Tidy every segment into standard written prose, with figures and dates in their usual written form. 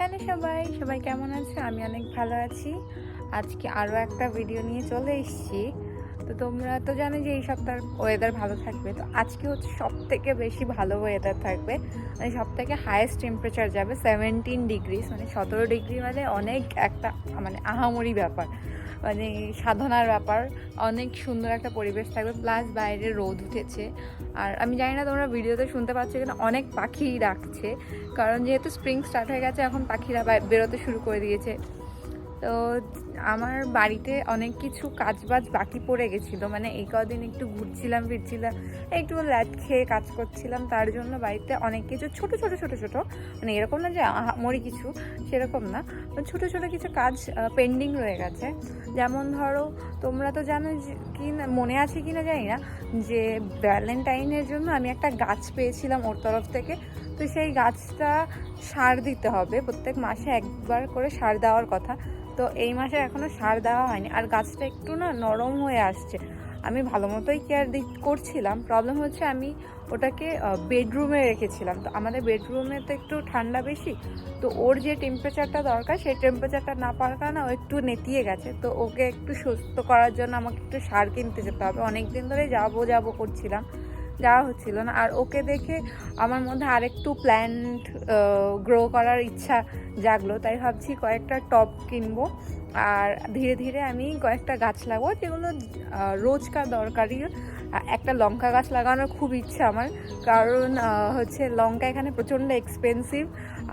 Hello সবাই কেমন আছে? আমি অনেক ভালো আছি। আজকে আরও একটা ভিডিও নিয়ে চলে এসেছি। তো তোমরা তো জানো যে এই সপ্তাহের ওয়েদার ভালো থাকবে। তো আজকে হচ্ছে সবথেকে বেশি ভালো ওয়েদার থাকবে, মানে সবথেকে হাইয়েস্ট টেম্পারেচার যাবে 17 ডিগ্রিস, মানে 17 ডিগ্রি, মানে অনেক একটা মানে আহামরি ব্যাপার, মানে সাধনার ব্যাপার। অনেক সুন্দর একটা পরিবেশ থাকবে, প্লাস বাইরে রোদ উঠেছে। আর আমি জানি না তোমরা ভিডিওতে শুনতে পাচ্ছ কিনা, অনেক পাখি ডাকছে, কারণ যেহেতু স্প্রিং স্টার্ট হয়ে গেছে, এখন পাখিরা বেরোতে শুরু করে দিয়েছে। তো আমার বাড়িতে অনেক কিছু কাজবাজ বাকি পড়ে গেছিলো, মানে এই কদিন একটু ঘুরছিলাম ফিরছিলাম, একটু ল্যাদ খেয়ে কাজ করছিলাম, তার জন্য বাড়িতে অনেক কিছু ছোট ছোট, মানে এরকম না যে মরি কিছু, সেরকম না, ছোট ছোট কিছু কাজ পেন্ডিং রয়ে গেছে। যেমন ধরো, তোমরা তো জানো কি না, মনে আছে কি না জানি না, যে ভ্যালেন্টাইনের জন্য আমি একটা গাছ পেয়েছিলাম ওর তরফ থেকে। তো সেই গাছটা সার দিতে হবে, প্রত্যেক মাসে একবার করে সার দেওয়ার কথা। তো এই মাসে এখনও সার দেওয়া হয়নি, আর গাছটা একটু না নরম হয়ে আসছে। আমি ভালো মতোই কেয়ার করছিলাম। প্রবলেম হচ্ছে, আমি ওটাকে বেডরুমে রেখেছিলাম। তো আমাদের বেডরুমে তো একটু ঠান্ডা বেশি, তো ওর যে টেম্পারেচারটা দরকার সেই টেম্পারেচারটা না পাওয়ার কারণে ও একটু নেতিয়ে গেছে। তো ওকে একটু সুস্থ করার জন্য আমাকে একটু সার কিনতে যেতে হবে। অনেক দিন ধরে যাবো করছিলাম, যাওয়া হচ্ছিল না। আর ওকে দেখে আমার মধ্যে আরেকটু প্ল্যান্ট গ্রো করার ইচ্ছা জাগলো, তাই ভাবছি কয়েকটা টব কিনবো, আর ধীরে ধীরে আমি কয়েকটা গাছ লাগাবো, যেগুলো রোজকার দরকারি। একটা লঙ্কা গাছ লাগানোর খুব ইচ্ছা আমার, কারণ হচ্ছে লঙ্কা এখানে প্রচণ্ড এক্সপেন্সিভ,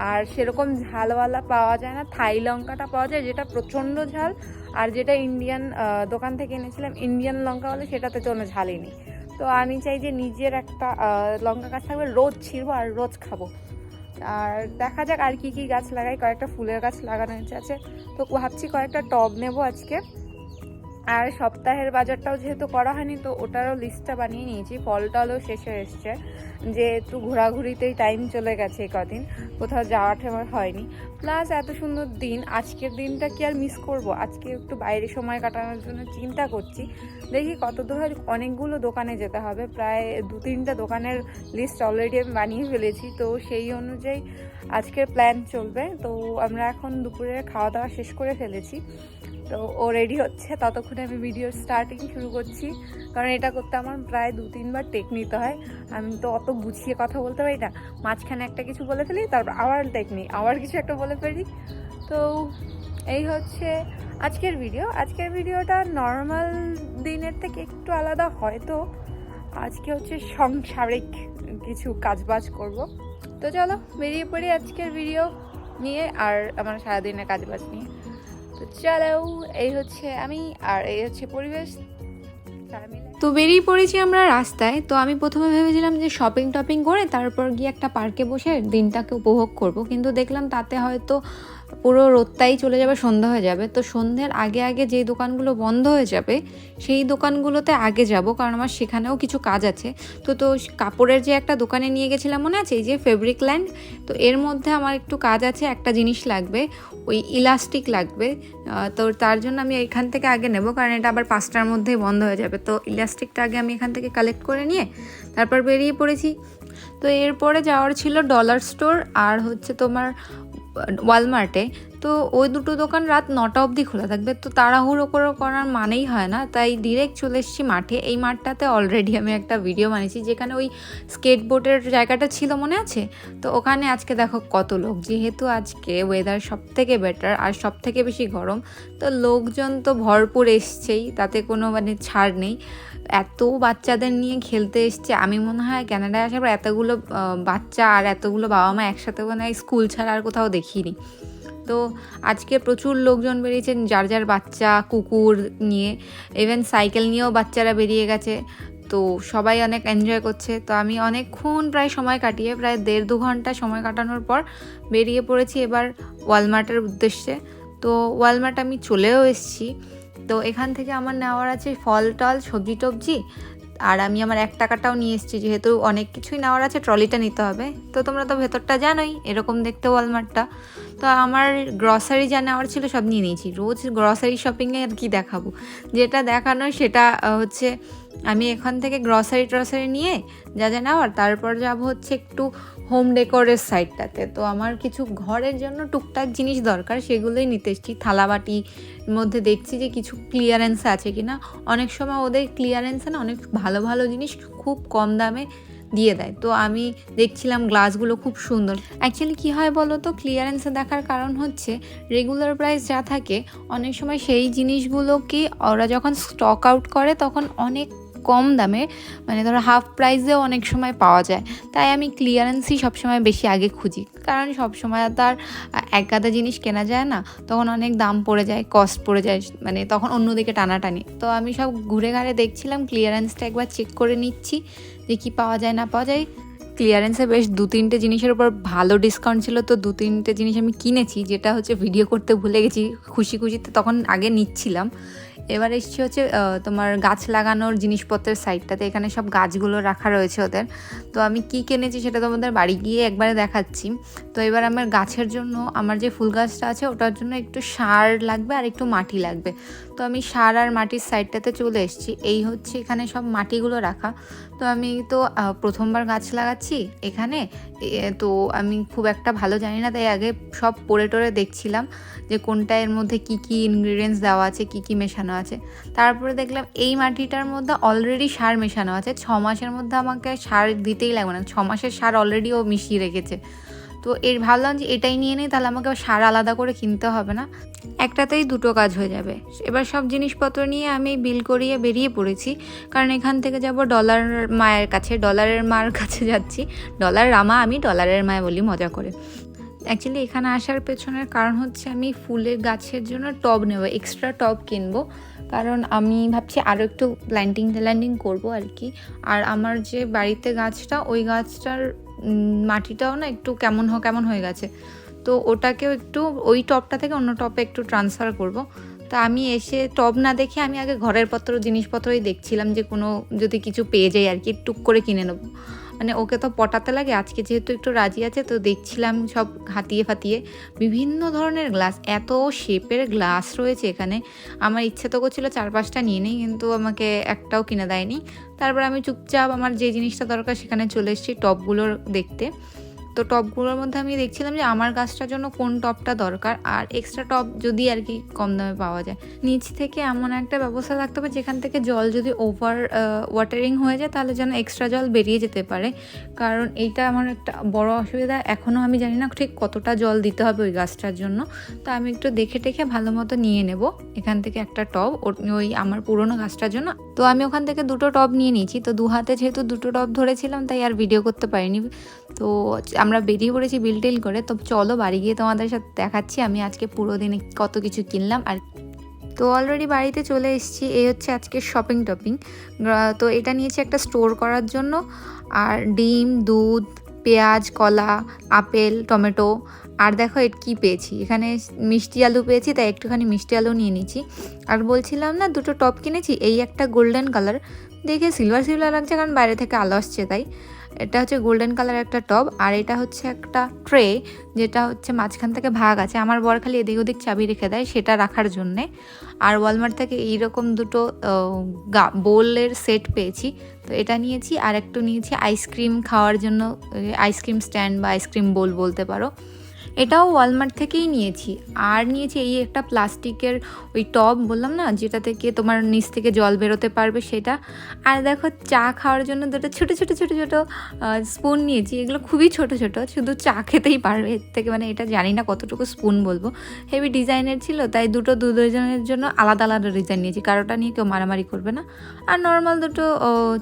আর সেরকম ঝালওয়ালা পাওয়া যায় না। থাই লঙ্কাটা পাওয়া যায়, যেটা প্রচণ্ড ঝাল, আর যেটা ইন্ডিয়ান দোকান থেকে এনেছিলাম ইন্ডিয়ান লঙ্কা বলে, সেটাতে কোনো ঝালই নেই। তো আমি চাই যে নিজের একটা লঙ্কা গাছ থাকবে, রোজ ছিঁড়বো আর রোজ খাবো। আর দেখা যাক আর কি গাছ লাগাই, কয়েকটা ফুলের গাছ লাগানোর ইচ্ছা আছে। তো ভাবছি কয়েকটা টব নেবো আজকে। আর সপ্তাহের বাজারটাও যেহেতু করা হয়নি, তো ওটারও লিস্টটা বানিয়ে নিয়েছি। ফল টলও শেষ হয়ে এসছে, যেহেতু ঘোরাঘুরিতেই টাইম চলে গেছে এই কদিন, কোথাও যাওয়া ঠেওয়া হয়নি। প্লাস এত সুন্দর দিন, আজকের দিনটা কি আর মিস করব? আজকে একটু বাইরে সময় কাটানোর জন্য চিন্তা করছি, দেখি কত দূর হয়। অনেকগুলো দোকানে যেতে হবে, প্রায় 2-3টা দোকানের লিস্ট অলরেডি আমি বানিয়ে ফেলেছি। তো সেই অনুযায়ী আজকের প্ল্যান চলবে। তো আমরা এখন দুপুরে খাওয়া দাওয়া শেষ করে ফেলেছি, তো ও রেডি হচ্ছে, ততক্ষণে আমি ভিডিওর স্টার্টিং শুরু করছি। কারণ এটা করতে আমার প্রায় 2-3বার টেক নিতে হয়। আমি তো অত গুছিয়ে কথা বলতে পারি না, মাঝখানে একটা কিছু বলে ফেলি, তারপর আবার টেক নিই, আবার কিছু একটা বলে ফেলি। তো এই হচ্ছে আজকের ভিডিও। আজকের ভিডিওটা নর্মাল দিনের থেকে একটু আলাদা, হয়তো আজকে হচ্ছে সাংসারিক কিছু কাজবাজ করব। তো চলো বেরিয়ে পড়ি আজকের ভিডিও নিয়ে, আর আমার সারাদিনের কাজবাজ নিয়ে। তো চলো, এই হচ্ছে আমি, আর এই হচ্ছে পরিবেশ। তো বেরিয়ে পড়েছি আমরা রাস্তায়। তো আমি প্রথমে ভেবেছিলাম যে শপিং টপিং করে তারপর গিয়ে একটা পার্কে বসে দিনটাকে উপভোগ করব, কিন্তু দেখলাম তাতে হয়তো পুরো রোদটাই চলে যাবে, সন্ধ্যা হয়ে যাবে। তো সন্ধ্যের আগে আগে যেই দোকানগুলো বন্ধ হয়ে যাবে সেই দোকানগুলোতে আগে যাব, কারণ আমার সেখানেও কিছু কাজ আছে। তো কাপড়ের যে একটা দোকানে নিয়ে গেছিলাম মনে আছে, এই যে ফেব্রিক ল্যান্ড, তো এর মধ্যে আমার একটু কাজ আছে, একটা জিনিস লাগবে, ওই ইলাস্টিক লাগবে। তো তার জন্য আমি এখান থেকে আগে নেব, কারণ এটা আবার 5টার মধ্যেই বন্ধ হয়ে যাবে। তো ইলাস্টিকটা আগে আমি এখান থেকে কালেক্ট করে নিয়ে তারপর বেরিয়ে পড়েছি। তো এরপরে যাওয়ার ছিল ডলার স্টোর আর হচ্ছে তোমার ওয়ালমার্টে। তো ওই দুটো দোকান রাত 9টা অবধি খোলা থাকবে, তো তাড়াহুড়ো করার মানেই হয় না, তাই ডিরেক্ট চলে এসেছি মাঠে। এই মাঠটাতে অলরেডি আমি একটা ভিডিও বানিয়েছি, যেখানে ওই স্কেটবোর্ডের জায়গাটা ছিল মনে আছে। তো ওখানে আজকে দেখো কত লোক, যেহেতু আজকে ওয়েদার সব থেকে বেটার আর সব থেকে বেশি গরম, তো লোকজন তো ভরপুর এসছেই, তাতে কোনো মানে ছাড় নেই। এত বাচ্চাদের নিয়ে খেলতে এসছে, আমি মনে হয় ক্যানাডায় আসার পর এতগুলো বাচ্চা আর এতগুলো বাবা মা একসাথে মনে হয় স্কুল ছাড়া আর কোথাও দেখিনি। তো আজকে প্রচুর লোকজন বেরিয়েছেন, যার যার বাচ্চা কুকুর নিয়ে, ইভেন সাইকেল নিয়েও বাচ্চারা বেরিয়ে গেছে। তো সবাই অনেক এনজয় করছে। তো আমি অনেকক্ষণ প্রায় সময় কাটিয়ে, প্রায় 1.5-2 ঘন্টা সময় কাটানোর পর বেরিয়ে পড়েছি এবার ওয়ালমার্টের উদ্দেশ্যে। তো ওয়ালমার্ট আমি চলেও এসেছি। তো এখান থেকে আমার নেওয়ার আছে ফল টল সবজি টবজি, আর আমি আমার 1 টাকাটাও নিয়ে এসেছি, যেহেতু অনেক কিছুই নেওয়ার আছে, ট্রলিটা নিতে হবে। তো তোমরা তো ভেতরটা জানোই এরকম দেখতে ওয়ালমার্টটা। তো আমার গ্রসারি যা নেওয়ার ছিল সব নিয়ে নিয়েছি। রোজ গ্রসারি শপিংয়ে আর কি দেখাবো, যেটা দেখানো সেটা হচ্ছে আমি এখান থেকে গ্রসারি নিয়ে যা যা নেওয়ার, তারপর যাব হচ্ছে একটু হোম ডেকোরের সাইডটাতে। তো আমার কিছু ঘরের জন্য টুকটাক জিনিস দরকার, সেগুলোই নিতে এসেছি। থালাবাটির মধ্যে দেখছি যে কিছু ক্লিয়ারেন্স আছে কিনা। অনেক সময় ওদের ক্লিয়ারেন্সে না অনেক ভালো ভালো জিনিস খুব কম দামে দিয়ে দেয়। তো আমি দেখছিলাম গ্লাসগুলো খুব সুন্দর। অ্যাকচুয়ালি কী হয় বলো তো, ক্লিয়ারেন্সে দেখার কারণ হচ্ছে রেগুলার প্রাইস যা থাকে অনেক সময় সেই জিনিসগুলোকে ওরা যখন স্টক আউট করে তখন অনেক কম দামে, মানে ধরো হাফ প্রাইসেও অনেক সময় পাওয়া যায়। তাই আমি ক্লিয়ারেন্সই সবসময় বেশি আগে খুঁজি, কারণ সবসময় তার এক গাদা জিনিস কেনা যায় না, তখন অনেক দাম পড়ে যায়, কস্ট পড়ে যায়, মানে তখন অন্যদিকে টানাটানি। তো আমি সব ঘুরে ঘাড়ে দেখছিলাম, ক্লিয়ারেন্সটা একবার চেক করে নিচ্ছি যে কী পাওয়া যায় না পাওয়া যায়। ক্লিয়ারেন্সে বেশ 2-3টে জিনিসের উপর ভালো ডিসকাউন্ট ছিল, তো 2-3টে জিনিস আমি কিনেছি, যেটা হচ্ছে ভিডিও করতে ভুলে গেছি খুশিতে, তখন আগে নিচ্ছিলাম। এবার এসছি হচ্ছে তোমার গাছ লাগানোর জিনিসপত্রের সাইডটাতে। এখানে সব গাছগুলো রাখা রয়েছে ওদের। তো আমি কি কিনেছি সেটা তোমাদের বাড়ি গিয়ে একবারে দেখাচ্ছি। তো এবার আমার গাছের জন্য, আমার যে ফুল গাছটা আছে ওটার জন্য একটু সার লাগবে আর একটু মাটি লাগবে। তো আমি সার আর মাটির সাইডটাতে চলে এসেছি। এই হচ্ছে এখানে সব মাটিগুলো রাখা। তো আমি তো প্রথমবার গাছ লাগাচ্ছি এখানে, তো আমি খুব একটা ভালো জানি না, তাই আগে সব পড়ে টরে দেখছিলাম যে কোনটা এর মধ্যে কি কি ইনগ্রিডিয়েন্টস দেওয়া আছে, কি কি মেশানো আছে। তারপরে দেখলাম এই মাটিটার মধ্যে অলরেডি সার মেশানো আছে। 6 মাসের মধ্যে আমাকে সার দিতেই লাগবে না, 6 মাসের সার অলরেডি ও মিশিয়ে রেখেছে। তো ভাবলাম যে এটাই নিয়ে নিই, তাহলে আমাকে সার আলাদা করে কিনতে হবে না, একটাতেই দুটো কাজ হয়ে যাবে। এবার সব জিনিসপত্র নিয়ে আমি বিল করিয়ে বেরিয়ে পড়েছি, কারণ এখান থেকে যাব ডলারের মার কাছে যাচ্ছি। ডলার রামা, আমি ডলারের মায় বলি মজা করে। অ্যাকচুয়ালি এখানে আসার পেছনের কারণ হচ্ছে আমি ফুলের গাছের জন্য টব নেব, এক্সট্রা টব কিনবো, কারণ আমি ভাবছি আরও একটু প্ল্যান্টিং করবো আর কি। আর আমার যে বাড়িতে গাছটা, ওই গাছটার মাটিটাও না একটু কেমন হয়ে গেছে, তো ওটাকেও একটু ওই টবটা থেকে অন্য টবে একটু ট্রান্সফার করব। তা আমি এসে টব না দেখে আমি আগে ঘরের জিনিসপত্রই দেখছিলাম, যে কোনো যদি কিছু পেয়ে যাই আর কি টুক করে কিনে নেবো। মানে ওকে তো পটাতে লাগে, আজকে যেহেতু একটু রাজি আছে, তো দেখছিলাম সব হাতিয়ে ফাতিয়ে বিভিন্ন ধরনের গ্লাস, এত শেপের গ্লাস রয়েছে এখানে। আমার ইচ্ছে তো করছিল 4-5টা নিয়ে নিই, কিন্তু আমাকে একটাও কিনে দেয়নি। তারপর আমি চুপচাপ আমার যে জিনিসটা দরকার সেখানে চলে এসেছি টবগুলো দেখতে। তো টবগুলোর মধ্যে আমি দেখছিলাম যে আমার গাছটার জন্য কোন টবটা দরকার, আর এক্সট্রা টব যদি আর কি কম দামে পাওয়া যায়। নিচ থেকে এমন একটা ব্যবস্থা থাকতে হবে যেখান থেকে জল যদি ওভার ওয়াটারিং হয়ে যায় তাহলে যেন এক্সট্রা জল বেরিয়ে যেতে পারে, কারণ এইটা আমার একটা বড় অসুবিধা। এখনও আমি জানি না ঠিক কতটা জল দিতে হবে ওই গাছটার জন্য। তো আমি একটু দেখে টেখে ভালো মতো নিয়ে নেব এখান থেকে একটা টব, ওই আমার পুরোনো গাছটার জন্য। তো আমি ওখান থেকে 2টো টব নিয়ে নিয়েছি। তো 2 হাতে যেহেতু 2টো টব ধরেছিলাম, তাই আর ভিডিও করতে পারিনি। তো আমরা বেরিয়ে পড়েছি বিল টিল করে। তো চলো বাড়ি গিয়ে তোমাদের সাথে দেখাচ্ছি আমি আজকে পুরো দিনে কত কিছু কিনলাম। আর তো অলরেডি বাড়িতে চলে এসেছি। এই হচ্ছে আজকের শপিং টপিং। তো এটা নিয়েছি একটা স্টোর করার জন্য, আর ডিম, দুধ, পেঁয়াজ, কলা, আপেল, টমেটো, আর দেখো কী পেয়েছি এখানে, মিষ্টি আলু পেয়েছি, তাই একটুখানি মিষ্টি আলু নিয়ে নিয়েছি। আর বলছিলাম না 2টো টপ কিনেছি, এই একটা গোল্ডেন কালার, দেখে সিলভার লাগছে কারণ বাইরে থেকে আলো আসছে, তাই এটা হচ্ছে গোল্ডেন কালার একটা টব। আর এটা হচ্ছে একটা ট্রে, যেটা হচ্ছে মাঝখান থেকে ভাগ আছে, আমার বর খালি এদিক ওদিক চাবি রেখে দেয় সেটা রাখার জন্যে। আর ওয়ালমার্ট থেকে এইরকম 2টো বোলের সেট পেয়েছি, তো এটা নিয়েছি। আর একটু নিয়েছি আইসক্রিম খাওয়ার জন্য, আইসক্রিম স্ট্যান্ড বা আইসক্রিম বোল বলতে পারো, এটাও ওয়ালমার্ট থেকেই নিয়েছি। আর নিয়েছি এই একটা প্লাস্টিকের ওই টব বললাম না, যেটা থেকে তোমার নিচ থেকে জল বেরোতে পারবে সেটা। আর দেখো চা খাওয়ার জন্য 2টো ছোটো স্পুন নিয়েছি, এগুলো খুবই ছোট, শুধু চা খেতেই পারবে এর থেকে, মানে এটা জানি না কতটুকু স্পুন বলবো, হেভি ডিজাইনের ছিল, তাই দুজনের জন্য আলাদা ডিজাইন নিয়েছি, কারোটা নিয়ে কেউ মারামারি করবে না। আর নর্মাল 2টো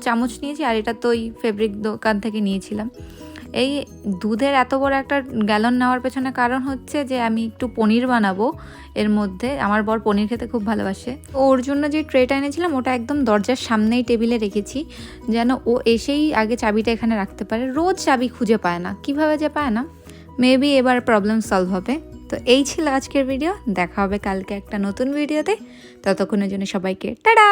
চামচ নিয়েছি, আর এটা তো ওই ফেব্রিক দোকান থেকে নিয়েছিলাম। এই দুধের এত বড় একটা গ্যালন নেওয়ার পেছনে কারণ হচ্ছে যে আমি একটু পনির বানাবো এর মধ্যে, আমার বর পনির খেতে খুব ভালোবাসে। ওর জন্য যে ট্রেটা এনেছিলাম ওটা একদম দরজার সামনেই টেবিলে রেখেছি, যেন ও এসেই আগে চাবিটা এখানে রাখতে পারে। রোজ চাবি খুঁজে পায় না, কিভাবে যে পায় না, মেবি এবার প্রবলেম সলভ হবে। তো এই ছিল আজকের ভিডিও, দেখা হবে কালকে একটা নতুন ভিডিওতে। ততক্ষণের জন্য সবাইকে টাটা।